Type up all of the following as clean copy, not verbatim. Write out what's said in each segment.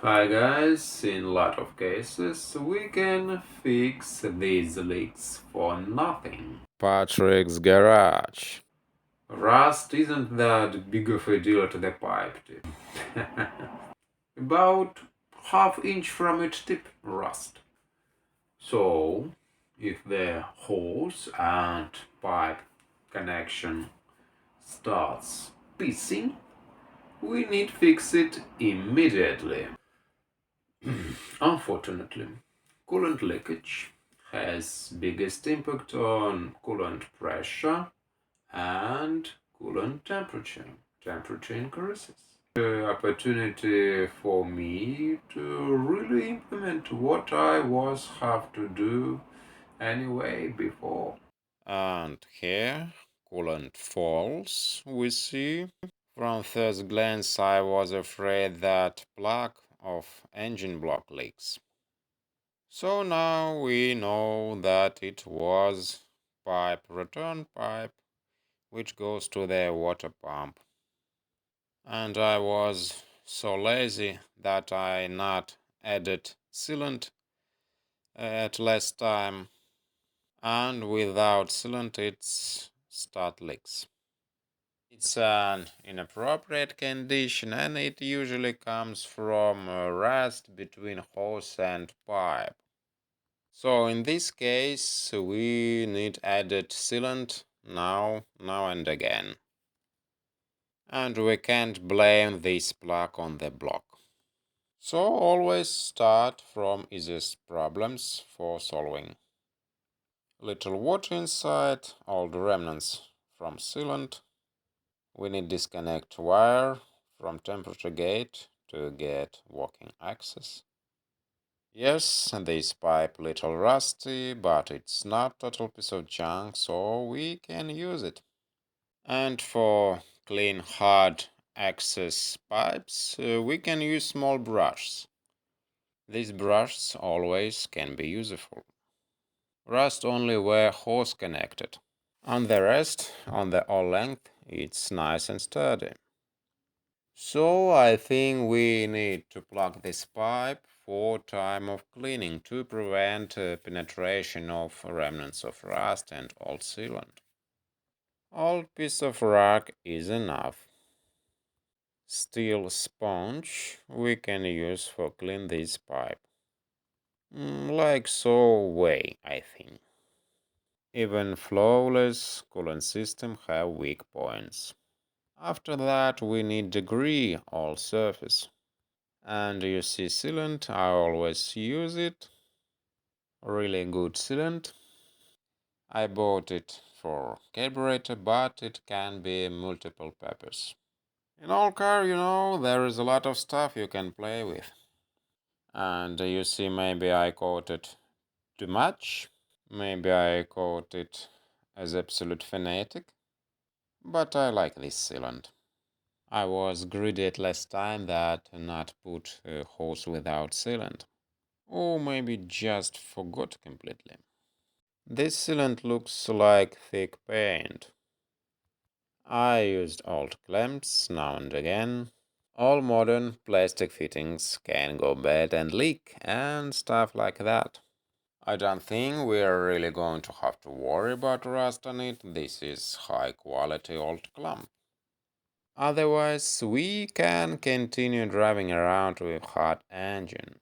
Hi guys, in a lot of cases we can fix these leaks for nothing. Patrick's garage. Rust isn't that big of a deal to the pipe tip. About half-inch from its tip rust. So, if the hose and pipe connection starts pissing, we need to fix it immediately. Unfortunately, coolant leakage has biggest impact on coolant pressure and coolant temperature. Temperature increases. Opportunity for me to really implement what I was have to do anyway before. And here, coolant falls, we see. From first glance, I was afraid that plug of engine block leaks. So now we know that it was return pipe, which goes to the water pump. And I was so lazy that I not added sealant at last time, and without sealant it's start leaks. It's an inappropriate condition and it usually comes from rust between hose and pipe. So in this case we need added sealant now and again. And we can't blame this plug on the block. So always start from easiest problems for solving. Little water inside, all the remnants from sealant. We need disconnect wire from temperature gate to get working access. Yes, this pipe little rusty, but it's not total piece of junk, so we can use it. And for clean hard access pipes, we can use small brushes. These brushes always can be useful. Rust only where hose connected. On the rest, on the all length, it's nice and sturdy. So I think we need to plug this pipe for time of cleaning to prevent penetration of remnants of rust and old sealant. Old piece of rock is enough. Steel sponge we can use for clean this pipe. Like so way, I think. Even flawless coolant system have weak points. After that we need degree all surface. And you see sealant, I always use it. Really good sealant. I bought it for carburetor, but it can be multiple purpose. In all car, there is a lot of stuff you can play with. And you see, maybe I coated too much. Maybe I coated as absolute fanatic. But I like this sealant. I was greedy at last time that not put a hose without sealant. Or maybe just forgot completely. This sealant looks like thick paint. I used old clamps now and again. All modern plastic fittings can go bad and leak and stuff like that. I don't think we're really going to have to worry about rust on it. This is high quality old clamp. Otherwise, we can continue driving around with hot engine,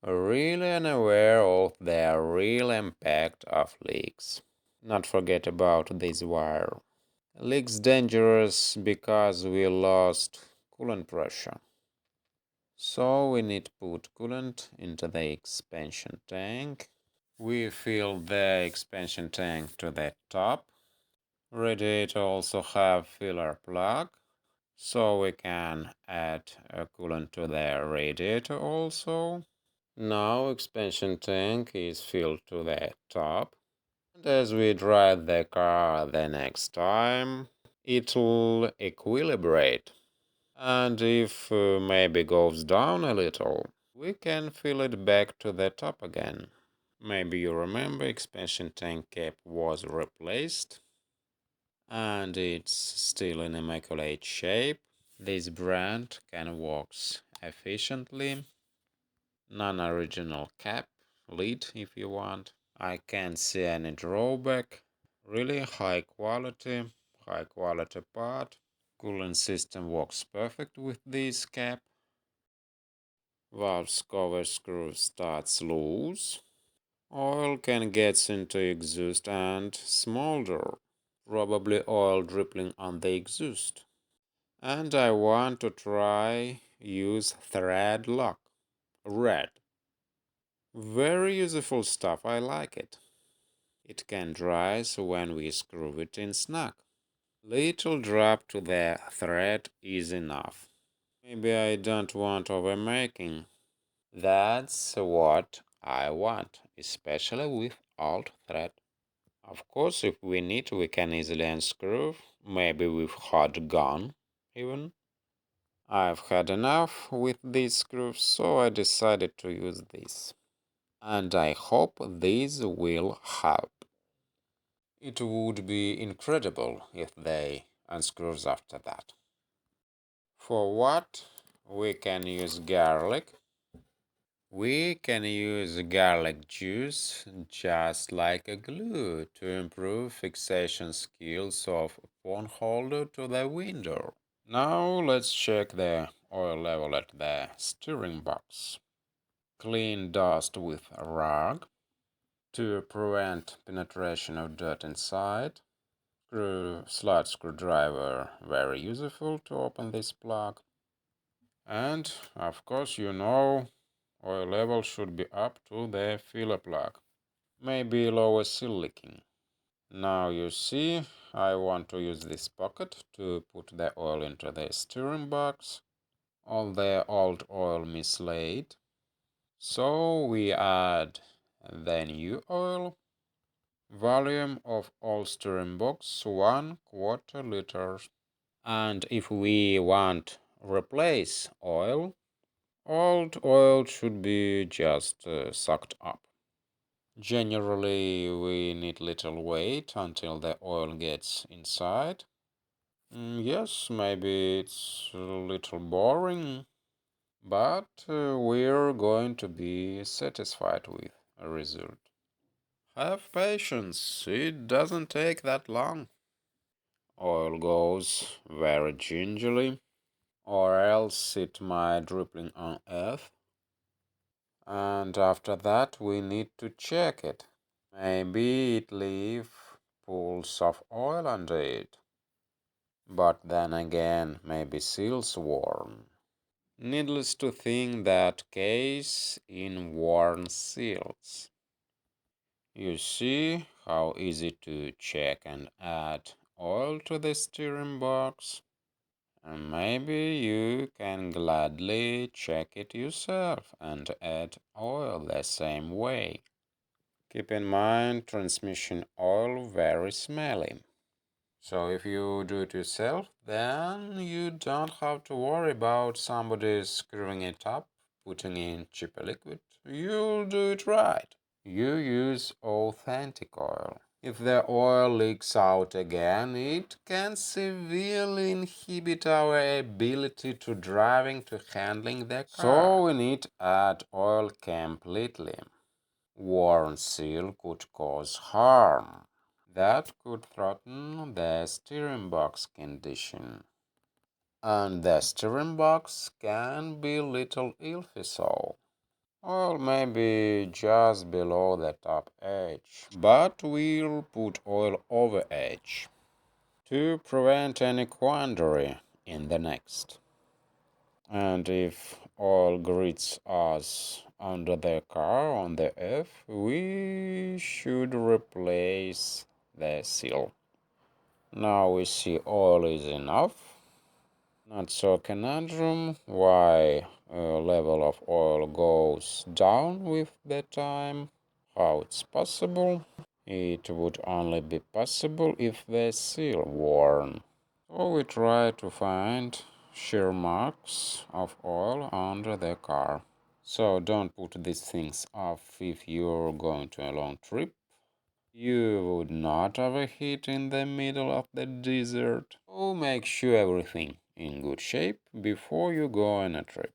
really unaware of the real impact of leaks. Not forget about this wire. Leaks dangerous because we lost coolant pressure. So we need to put coolant into the expansion tank. We fill the expansion tank to the top. Radiator also have filler plug, so we can add a coolant to the radiator also. Now expansion tank is filled to the top. And as we drive the car the next time, it'll equilibrate. And if maybe goes down a little, we can fill it back to the top again. Maybe you remember expansion tank cap was replaced and it's still in immaculate shape. This brand can work efficiently. non-original cap, lid if you want. I can't see any drawback. Really high quality part. Coolant system works perfect with this cap. Valve's cover screw starts loose. Oil can get into exhaust and smolder. Probably oil dripping on the exhaust. And I want to try use thread lock. Red. Very useful stuff, I like it. It can dry so when we screw it in snug. Little drop to the thread is enough. Maybe I don't want overmaking. That's what I want, especially with alt thread. Of course, if we need, we can easily unscrew, maybe with hot gun even. I've had enough with these screws, so I decided to use this. And I hope this will help. It would be incredible if they unscrews after that. For what? We can use garlic. We can use garlic juice just like a glue to improve fixation skills of phone holder to the window. Now let's check the oil level at the steering box. Clean dust with a rag to prevent penetration of dirt inside. Slot screwdriver, very useful to open this plug. And of course, oil level should be up to the filler plug. Maybe lower seal leaking. Now you see, I want to use this pocket to put the oil into the steering box. All the old oil mislaid. So we add the new oil. Volume of all steering box 1/4 liters. And if we want replace oil, old oil should be just sucked up. Generally, we need little wait until the oil gets inside. Yes, maybe it's a little boring, but we're going to be satisfied with a result. Have patience, it doesn't take that long. Oil goes very gingerly, or else it might dripping on earth. And after that, we need to check it. Maybe it leave pools of oil under it. But then again, maybe seals worn. Needless to think that case in worn seals. You see how easy to check and add oil to the steering box? And maybe you can gladly check it yourself and add oil the same way. Keep in mind, transmission oil very smelly. So if you do it yourself, then you don't have to worry about somebody screwing it up, putting in cheaper liquid. You'll do it right. You use authentic oil. If the oil leaks out again, it can severely inhibit our ability to driving to handling the car. So we need to add oil completely. Worn seal could cause harm. That could threaten the steering box condition. And the steering box can be little iffy so. Oil may be just below the top edge, but we'll put oil over edge to prevent any quandary in the next. And if oil greets us under the car on the F, we should replace the seal. Now we see oil is enough. Not so conundrum why level of oil goes down with the time. How it's possible? It would only be possible if the seal worn. So we try to find shear marks of oil under the car. So don't put these things off if you're going to a long trip. You would not overheat in the middle of the desert. So make sure everything in good shape before you go on a trip.